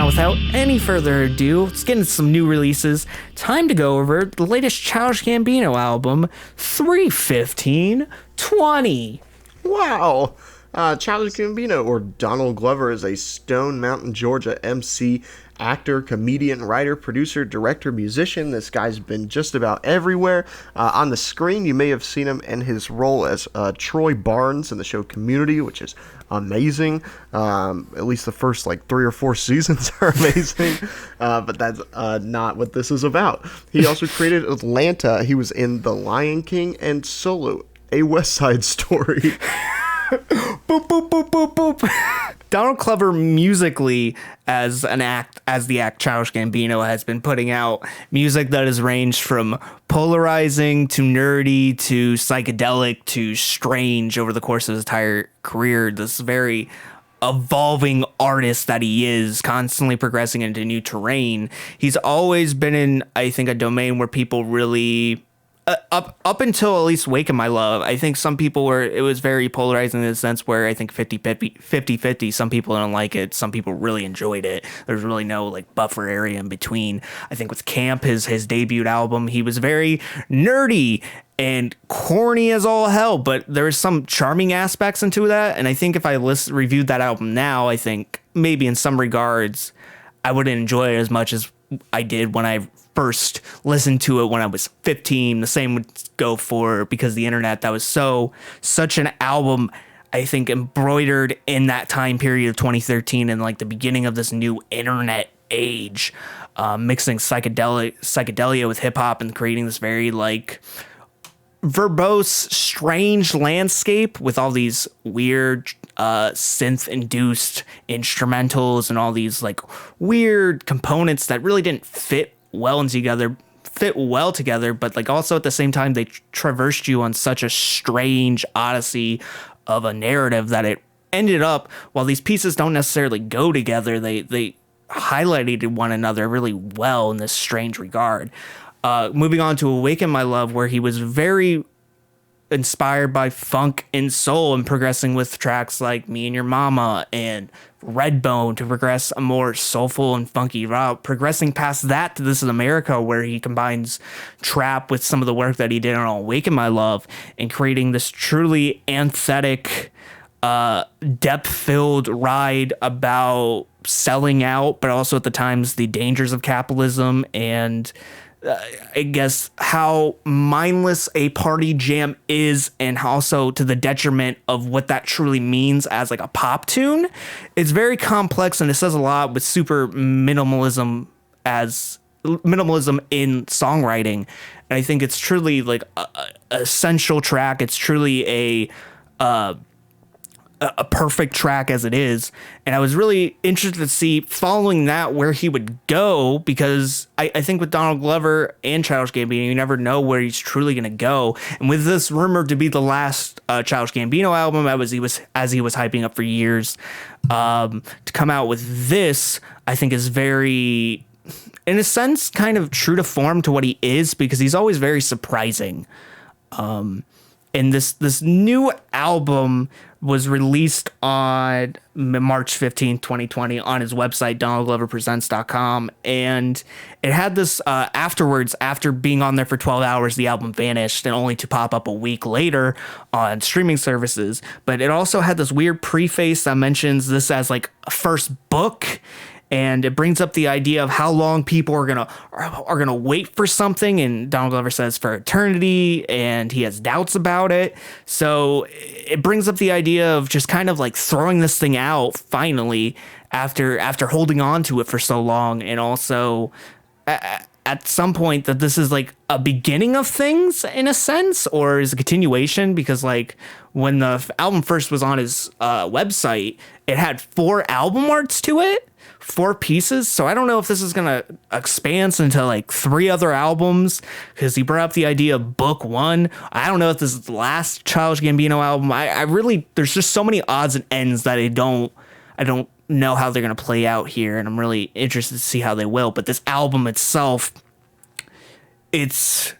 now, without any further ado, let's get into some new releases. Time to go over the latest Childish Gambino album, 3/15/20. Wow. Childish Gambino, or Donald Glover, is a Stone Mountain, Georgia MC, actor, comedian, writer, producer, director, musician. This guy's been just about everywhere. On the screen, you may have seen him in his role as Troy Barnes in the show Community, which is amazing. At least the first 3 or 4 seasons are amazing. But that's not what this is about. He also created Atlanta. He was in The Lion King and Solo, A West Side Story. Boop, boop, boop, boop, boop. Donald Glover musically, as the act Childish Gambino, has been putting out music that has ranged from polarizing to nerdy to psychedelic to strange over the course of his entire career. This very evolving artist that he is, constantly progressing into new terrain. He's always been in, I think, a domain where people really... Up until at least Wake in My Love, I think some people it was very polarizing in the sense where I think 50-50, some people don't like it, some people really enjoyed it. There's really no buffer area in between. I think with Camp, his debut album, he was very nerdy and corny as all hell, but there's some charming aspects into that. And I think if I reviewed that album now, I think maybe in some regards I wouldn't enjoy it as much as I did when I first listened to it when I was 15. The same would go for Because the Internet. That was such an album, I think, embroidered in that time period of 2013 and the beginning of this new internet age, mixing psychedelia with hip hop and creating this very verbose, strange landscape with all these weird synth induced instrumentals and all these weird components that really didn't fit well together, but also at the same time they traversed you on such a strange odyssey of a narrative that it ended up, while these pieces don't necessarily go together, they highlighted one another really well in this strange regard. Moving on to Awaken My Love, where he was very inspired by funk and soul and progressing with tracks like Me and Your Mama and Redbone to progress a more soulful and funky route, progressing past that to This Is America, where he combines trap with some of the work that he did on Awaken My Love and creating this truly antithetic, depth-filled ride about selling out, but also at the times the dangers of capitalism and I guess how mindless a party jam is, and also to the detriment of what that truly means as a pop tune. It's very complex, and it says a lot with super minimalism in songwriting. And I think it's truly a essential track. It's truly a perfect track as it is. And I was really interested to see following that where he would go, because I think with Donald Glover and Childish Gambino, you never know where he's truly going to go. And with this rumored to be the last Childish Gambino album, as he was hyping up for years, to come out with this, I think is very, in a sense, kind of true to form to what he is, because he's always very surprising. And this new album was released on March 15th, 2020 on his website, donaldgloverpresents.com. And it had this afterwards, after being on there for 12 hours, the album vanished and only to pop up a week later on streaming services. But it also had this weird preface that mentions this as a first book. And it brings up the idea of how long people are gonna wait for something, and Donald Glover says for eternity, and he has doubts about it. So it brings up the idea of just kind of throwing this thing out finally after holding on to it for so long, and also at some point that this is a beginning of things in a sense, or is a continuation, because when the album first was on his website, it had 4 album arts to it. 4 pieces, so I don't know if this is gonna expand into 3 other albums, because he brought up the idea of book 1. I don't know if this is the last Childish Gambino album. I really, there's just so many odds and ends that I don't know how they're gonna play out here, and I'm really interested to see how they will. But this album itself, it's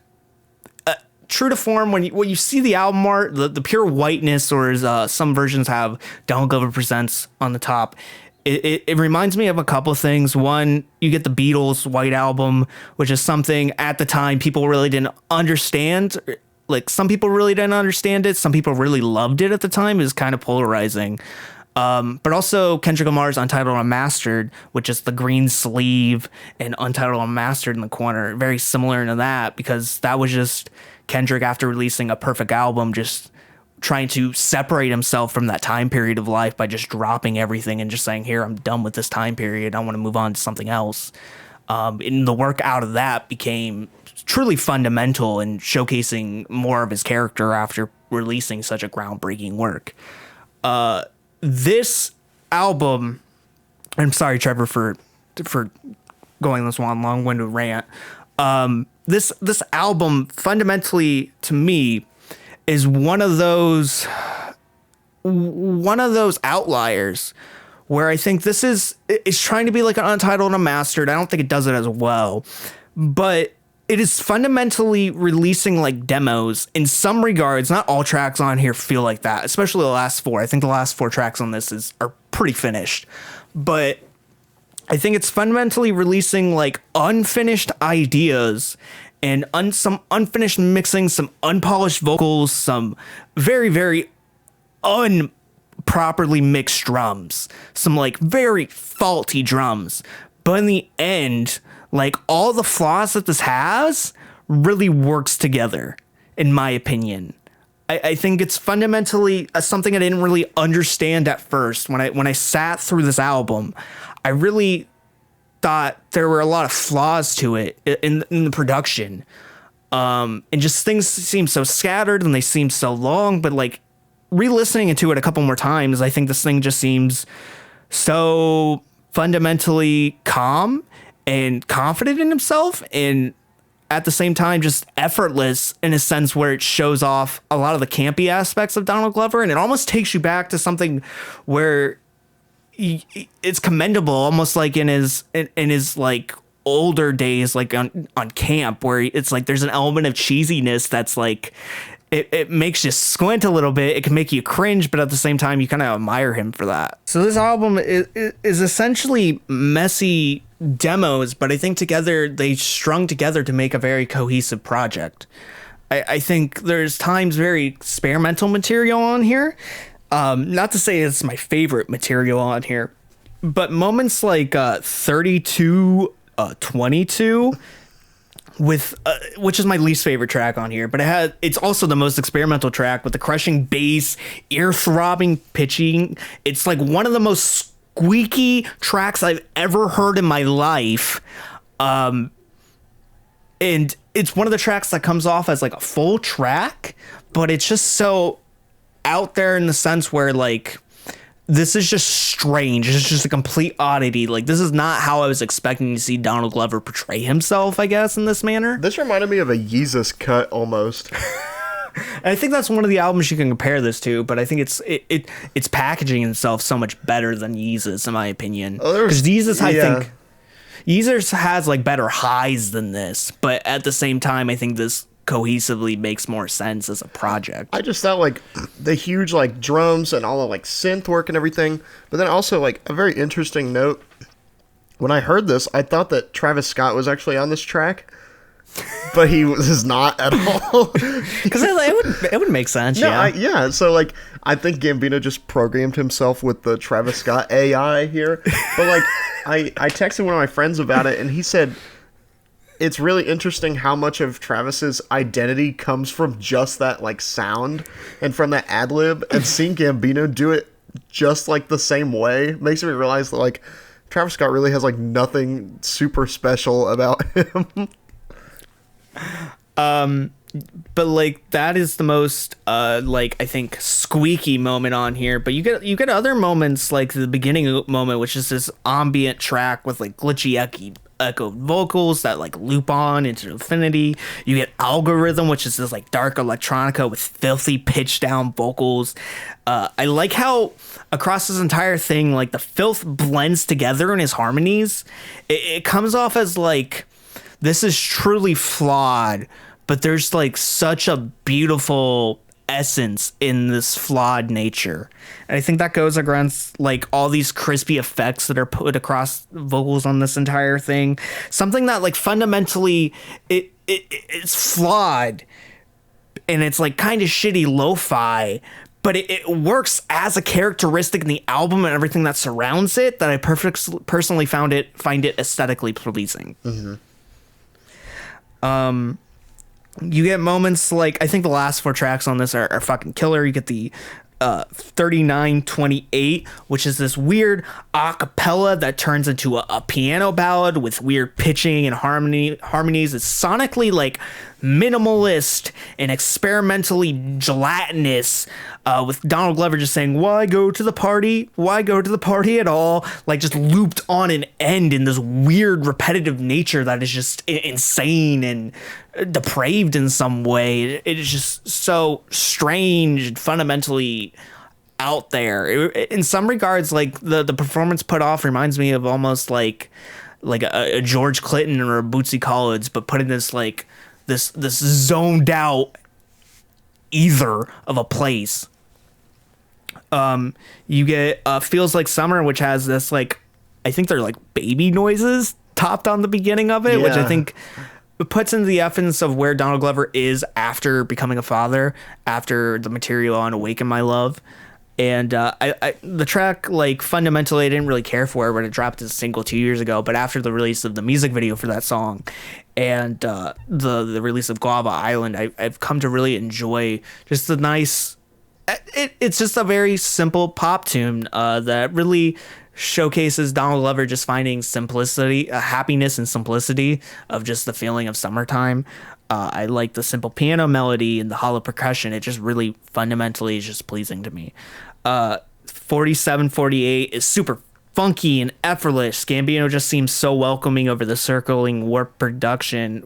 true to form. When you see the album art, the pure whiteness, or as some versions have Donald Glover Presents on the top, It reminds me of a couple things. One, you get the Beatles' White Album, which is something at the time people really didn't understand. Like, some people really didn't understand it. Some people really loved it at the time. It was kind of polarizing. But also Kendrick Lamar's Untitled Unmastered, which is the green sleeve and Untitled Unmastered in the corner. Very similar to that, because that was just Kendrick, after releasing a perfect album, just trying to separate himself from that time period of life by just dropping everything and just saying, here, I'm done with this time period. I want to move on to something else. And the work out of that became truly fundamental in showcasing more of his character after releasing such a groundbreaking work. This album, I'm sorry, Trevor, for going this long-winded rant. This album fundamentally, to me, is one of those outliers where I think it's trying to be like an Untitled and Unmastered. I don't think it does it as well, but it is fundamentally releasing like demos in some regards. Not all tracks on here feel like that, especially the last four. I think the last four tracks on this are pretty finished, but I think it's fundamentally releasing like unfinished ideas and some unfinished mixing, some unpolished vocals, some very, very unproperly mixed drums, some like very faulty drums. But in the end, like, all the flaws that this has really works together, in my opinion. I think it's fundamentally something I didn't really understand at first. When I sat through this album, I really thought there were a lot of flaws to it in the production. And just things seem so scattered and they seem so long, but like re-listening to it a couple more times, I think this thing just seems so fundamentally calm and confident in himself, and at the same time just effortless in a sense where it shows off a lot of the campy aspects of Donald Glover, and it almost takes you back to something where it's commendable, almost like in his like older days, like on camp, where it's like there's an element of cheesiness that's like it makes you squint a little bit. It can make you cringe, but at the same time you kind of admire him for that. So this album is essentially messy demos, but I think together they strung together to make a very cohesive project. I think there's times very experimental material on here. Not to say it's my favorite material on here, but moments like 3222 with which is my least favorite track on here, but it's also the most experimental track with the crushing bass, ear-throbbing pitching. It's like one of the most squeaky tracks I've ever heard in my life. And it's one of the tracks that comes off as like a full track, but it's just so out there in the sense where like this is just strange. It's just a complete oddity. Like, this is not how I was expecting to see Donald Glover portray himself, I guess, in this manner. This reminded me of a Yeezus cut almost. I think that's one of the albums you can compare this to, but I think it's packaging itself so much better than Yeezus, in my opinion. Because Yeezus, I think Yeezus has like better highs than this, but at the same time, I think this cohesively makes more sense as a project. I just thought like the huge like drums and all the like synth work and everything, but then also like a very interesting note. When I heard this, I thought that Travis Scott was actually on this track, but he was not at all. Because it would make sense. No, so like I think Gambino just programmed himself with the Travis Scott AI here. But like I texted one of my friends about it, and he said it's really interesting how much of Travis's identity comes from just that like sound and from that ad lib, and seeing Gambino do it just like the same way makes me realize that like Travis Scott really has like nothing super special about him. But like that is the most like I think squeaky moment on here, but you get other moments like the beginning moment, which is this ambient track with like glitchy echo vocals that like loop on into infinity. You get Algorhythm, which is this like dark electronica with filthy pitch down vocals. I like how across this entire thing like the filth blends together in his harmonies. It comes off as like this is truly flawed, but there's like such a beautiful essence in this flawed nature. And I think that goes against like all these crispy effects that are put across vocals on this entire thing. Something that like fundamentally it's flawed and it's like kind of shitty lo-fi, but it works as a characteristic in the album and everything that surrounds it, that I personally find it aesthetically pleasing. You get moments like, I think the last 4 tracks on this are fucking killer. You get the 3928, which is this weird a cappella that turns into a piano ballad with weird pitching and harmonies. It's sonically like minimalist and experimentally gelatinous, with Donald Glover just saying, why go to the party? Why go to the party at all? Like just looped on an end in this weird repetitive nature that is just insane and depraved in some way. It is just so strange and fundamentally out there. In some regards, like the performance put off reminds me of almost like a George Clinton or a Bootsy Collins, but put in this like this zoned out ether of a place. You get Feels Like Summer, which has this like, I think they're like baby noises topped on the beginning of it, which I think puts into the essence of where Donald Glover is after becoming a father, after the material on Awaken My Love. And the track, like, fundamentally, I didn't really care for it when it dropped as a single 2 years ago. But after the release of the music video for that song and the release of Guava Island, I've come to really enjoy just the nice... It's just a very simple pop tune that really showcases Donald Glover just finding simplicity, happiness and simplicity of just the feeling of summertime. I like the simple piano melody and the hollow percussion. It just really fundamentally is just pleasing to me. 4748 is super funky and effortless. Gambino just seems so welcoming over the circling warp percussion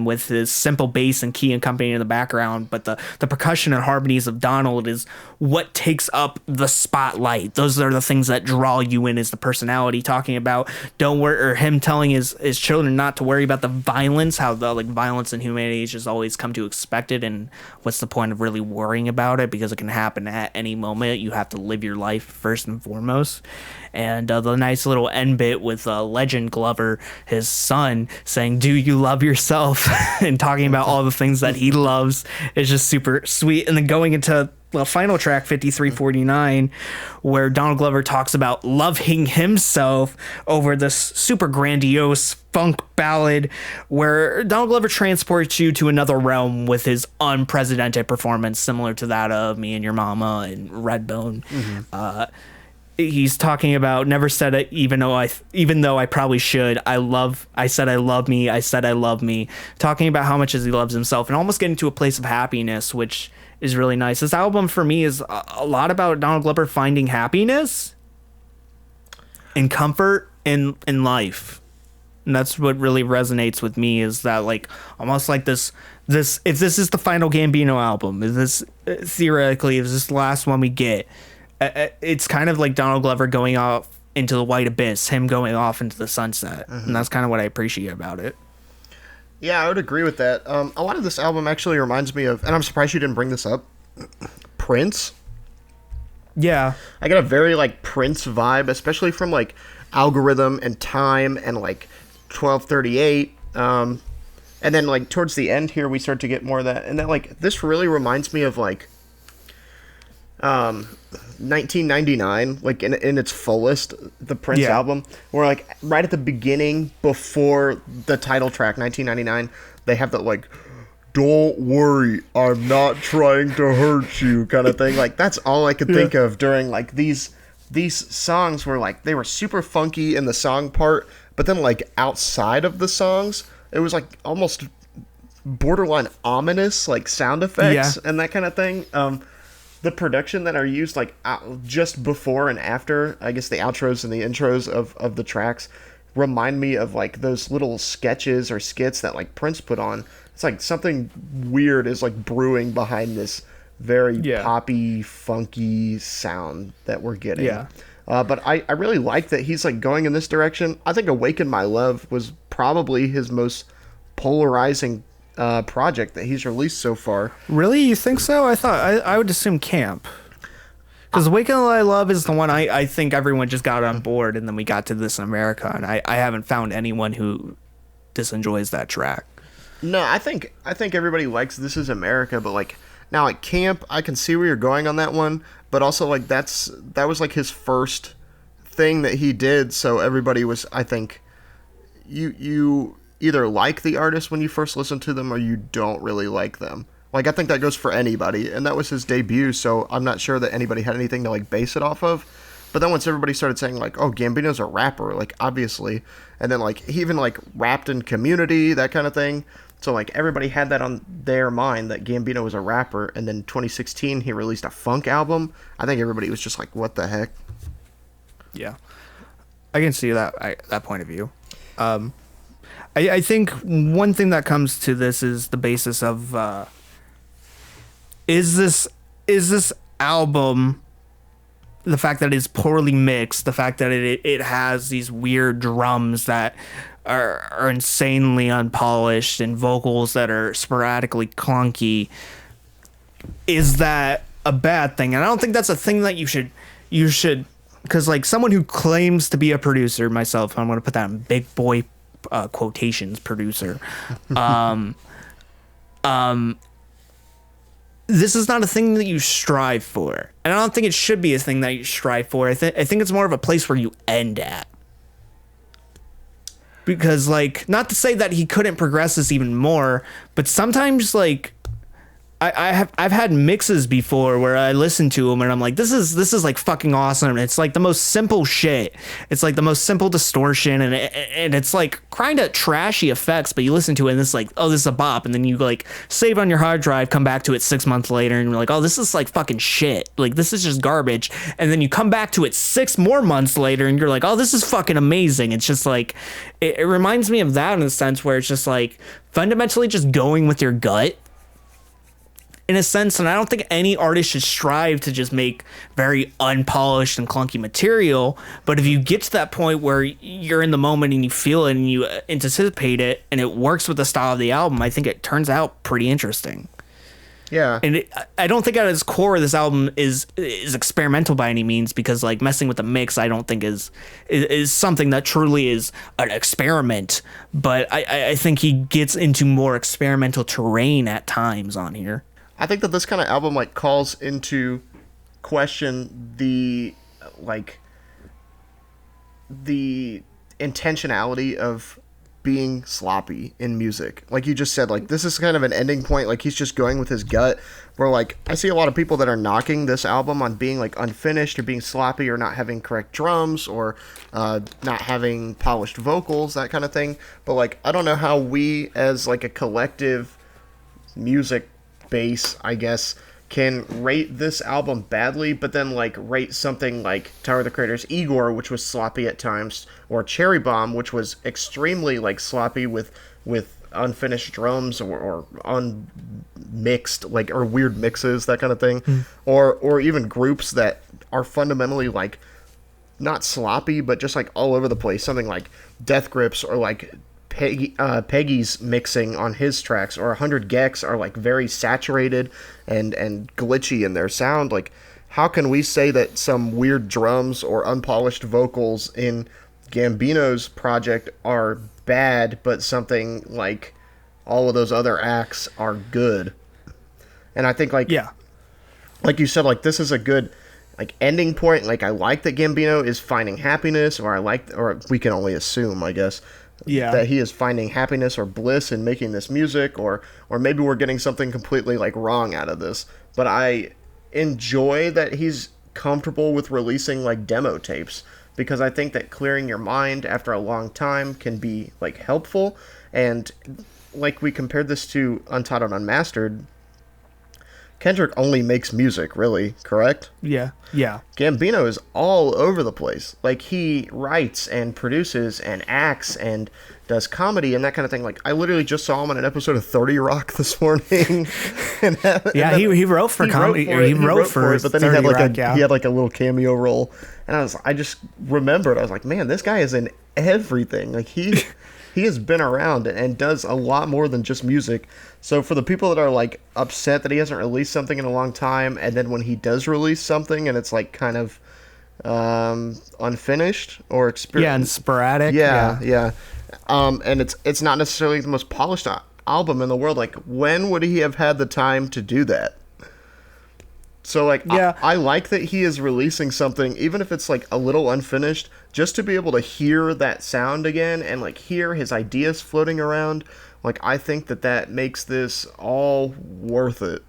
with his simple bass and key accompanying in the background. But the percussion and harmonies of Donald is what takes up the spotlight. Those are the things that draw you in, is the personality talking about don't worry, or him telling his children not to worry about the violence, how the like violence and humanity is just always come to expect it, and what's the point of really worrying about it because it can happen at any moment. You have to live your life first and foremost. And the nice little end bit with Legend Glover, his son, saying, do you love yourself? And talking about all the things that he loves is just super sweet. And then going into the final track, 5349, where Donald Glover talks about loving himself over this super grandiose funk ballad, where Donald Glover transports you to another realm with his unprecedented performance, similar to that of Me and Your Mama and Redbone. He's talking about never said it, even though I probably should. I said I love me. I said I love me. Talking about how much as he loves himself and almost getting to a place of happiness, which is really nice. This album for me is a lot about Donald Glover finding happiness and comfort in life. And that's what really resonates with me, is that like almost like this if this is the final Gambino album, is this theoretically is this the last one we get? It's kind of like Donald Glover going off into the white abyss, him going off into the sunset. And that's kind of what I appreciate about it. Yeah, I would agree with that. A lot of this album actually reminds me of, and I'm surprised you didn't bring this up, Prince. Yeah. I got a very like Prince vibe, especially from like Algorhythm and Time and like 1238. And then like towards the end here, we start to get more of that. And then like, this really reminds me of like 1999, like in its fullest, the Prince album, where like right at the beginning before the title track 1999, they have that like don't worry, I'm not trying to hurt you kind of thing. Like that's all I could think of during like these songs, were like they were super funky in the song part, but then like outside of the songs it was like almost borderline ominous, like sound effects and that kind of thing. The production that are used like just before and after, I guess the outros and the intros of the tracks remind me of like those little sketches or skits that like Prince put on. It's like something weird is like brewing behind this very poppy, funky sound that we're getting. But I really like that he's like going in this direction. I think Awaken My Love was probably his most polarizing project that he's released so far. Really? You think so? I thought I would assume Camp. Because Awaken the Light of Love is the one I think everyone just got on board, and then we got to This in America, and I haven't found anyone who disenjoys that track. No, I think everybody likes This Is America, but like now like Camp, I can see where you're going on that one, but also like that was like his first thing that he did, so everybody was, I think, you either like the artist when you first listen to them or you don't really like them. Like, I think that goes for anybody, and that was his debut, so I'm not sure that anybody had anything to, like, base it off of. But then once everybody started saying, like, oh, Gambino's a rapper, like, obviously, and then, like, he even, like, rapped in Community, that kind of thing. So, like, everybody had that on their mind, that Gambino was a rapper, and then 2016, he released a funk album. I think everybody was just like, what the heck? Yeah. I can see that point of view. I think one thing that comes to this is the basis of... Is this album, the fact that it's poorly mixed, the fact that it has these weird drums that are insanely unpolished and vocals that are sporadically clunky, is that a bad thing? And I don't think that's a thing that you should, because like someone who claims to be a producer, myself, I'm going to put that in big boy quotations, producer. This is not a thing that you strive for. And I don't think it should be a thing that you strive for. I think it's more of a place where you end at. Because, like, not to say that he couldn't progress this even more, but sometimes, like, I've had mixes before where I listen to them and I'm like, this is like fucking awesome. It's like the most simple shit. It's like the most simple distortion and it's like kind of trashy effects, but you listen to it and it's like, oh, this is a bop. And then you like save on your hard drive, come back to it 6 months later and you're like, oh, this is like fucking shit. Like this is just garbage. And then you come back to it 6 more months later and you're like, oh, this is fucking amazing. It's just like, it reminds me of that in a sense where it's just like fundamentally just going with your gut. In a sense, and I don't think any artist should strive to just make very unpolished and clunky material, but if you get to that point where you're in the moment and you feel it and you anticipate it and it works with the style of the album, I think it turns out pretty interesting. Yeah. And I don't think at its core this album is experimental by any means, because like messing with the mix I don't think is something that truly is an experiment, but I think he gets into more experimental terrain at times on here. I think that this kind of album like calls into question the intentionality of being sloppy in music. Like you just said, like this is kind of an ending point. Like he's just going with his gut. Where like I see a lot of people that are knocking this album on being like unfinished or being sloppy or not having correct drums or not having polished vocals, that kind of thing. But like I don't know how we as like a collective music base, I guess, can rate this album badly, but then like rate something like Tyler the Creator's Igor, which was sloppy at times, or Cherry Bomb, which was extremely like sloppy with unfinished drums or unmixed, like, or weird mixes, that kind of thing, or even groups that are fundamentally like not sloppy but just like all over the place, something like Death Grips or like Peggy's mixing on his tracks, or 100 Gex are like very saturated and glitchy in their sound. Like how can we say that some weird drums or unpolished vocals in Gambino's project are bad, but something like all of those other acts are good? And I think like you said, like this is a good like ending point. Like I like that Gambino is finding happiness, or we can only assume, I guess, that he is finding happiness or bliss in making this music, or maybe we're getting something completely like wrong out of this. But I enjoy that he's comfortable with releasing like demo tapes, because I think that clearing your mind after a long time can be like helpful. And like we compared this to Untitled Unmastered, Kendrick only makes music, really, correct? Yeah. Gambino is all over the place. Like, he writes and produces and acts and does comedy and that kind of thing. Like, I literally just saw him on an episode of 30 Rock this morning. He wrote for comedy. He wrote for it, but then he had like a little cameo role. And I just remembered, I was like, man, this guy is in everything. Like, he has been around and does a lot more than just music. So for the people that are like upset that he hasn't released something in a long time, and then when he does release something and it's like kind of unfinished or and sporadic. Yeah. And it's not necessarily the most polished album in the world. Like, when would he have had the time to do that? So, like, yeah. I like that he is releasing something, even if it's, like, a little unfinished, just to be able to hear that sound again and, like, hear his ideas floating around. Like, I think that makes this all worth it.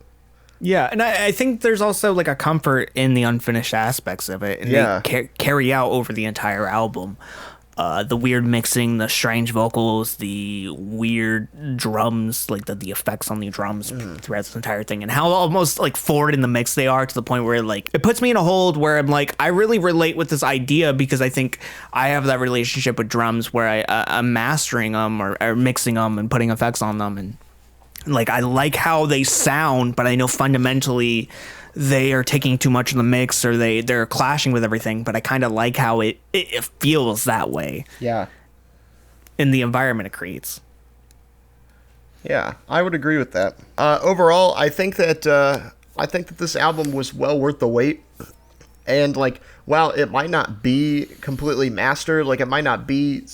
Yeah, and I think there's also, like, a comfort in the unfinished aspects of it. And they carry out over the entire album. The weird mixing, the strange vocals, the weird drums, like the effects on the drums throughout this entire thing, and how almost like forward in the mix they are, to the point where like it puts me in a hold where I'm like, I really relate with this idea, because I think I have that relationship with drums where I'm mastering them or mixing them and putting effects on them, and like I like how they sound, but I know fundamentally they are taking too much in the mix, or they're clashing with everything, but I kind of like how it feels that way. Yeah. In the environment it creates. Yeah, I would agree with that. Overall, I think that this album was well worth the wait. And like, while it might not be completely mastered, like it might not be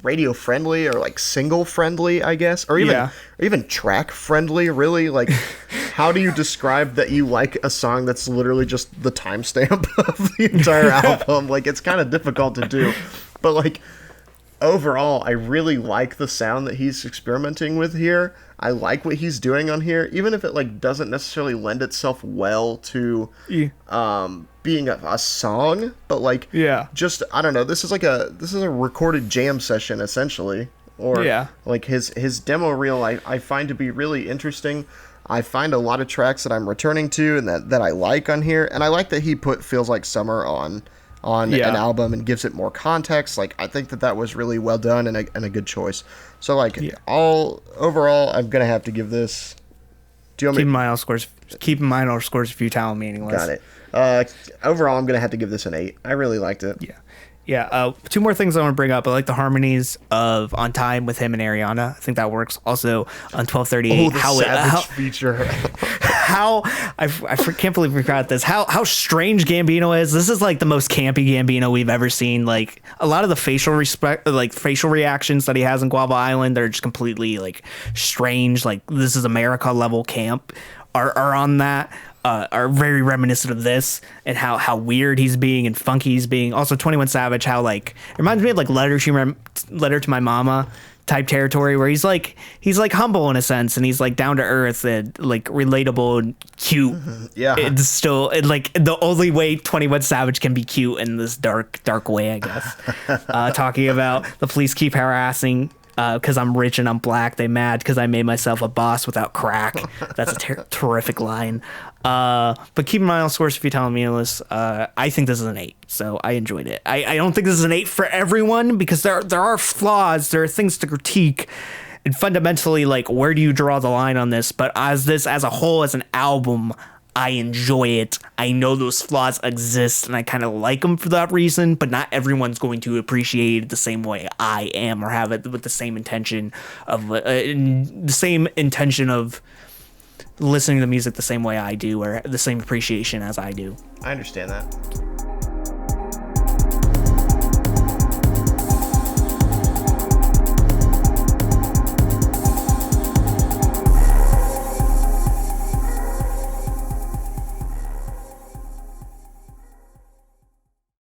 radio friendly or like single friendly, I guess, or even track friendly, really. Like, how do you describe that you like a song that's literally just the timestamp of the entire album? Like, it's kind of difficult to do, but like overall, I really like the sound that he's experimenting with here. I like what he's doing on here, even if it like doesn't necessarily lend itself well to being a song, but like just, I don't know, this is a recorded jam session essentially, or like his demo reel I find to be really interesting. I find a lot of tracks that I'm returning to and that I like on here, and I like that he put Feels Like Summer on an album and gives it more context. Like, I think that was really well done and a good choice. So like overall, I'm gonna have to give this. Do you want me? Keep in mind our scores if you tell me meaningless. Got it. Overall, I'm gonna have to give this an 8. I really liked it. Yeah. Two more things I want to bring up. I like the harmonies of On Time with him and Ariana. I think that works. Also on 1238, Savage feature. I can't believe we forgot this. How strange Gambino is. This is like the most campy Gambino we've ever seen. Like, a lot of the facial reactions that he has in Guava Island, they're just completely like strange. Like, this is America level camp are on that. Are very reminiscent of this, and how weird he's being and funky he's being. Also 21 Savage, how like it reminds me of like Letter to My Mama type territory, where he's like humble in a sense, and he's like down to earth and like relatable and cute. It's still like the only way 21 Savage can be cute in this dark way, I guess. Talking about the police keep harassing because I'm rich and I'm black. They mad because I made myself a boss without crack. That's a terrific line. But keep in mind, of course, if you're telling me this, I think this is an 8. So I enjoyed it. I don't think this is an 8 for everyone, because there are flaws. There are things to critique. And fundamentally, like, where do you draw the line on this? But as a whole, as an album, I enjoy it. I know those flaws exist, and I kind of like them for that reason, but not everyone's going to appreciate it the same way I am, or have it with the same intention of listening to music the same way I do, or the same appreciation as I do. I understand that.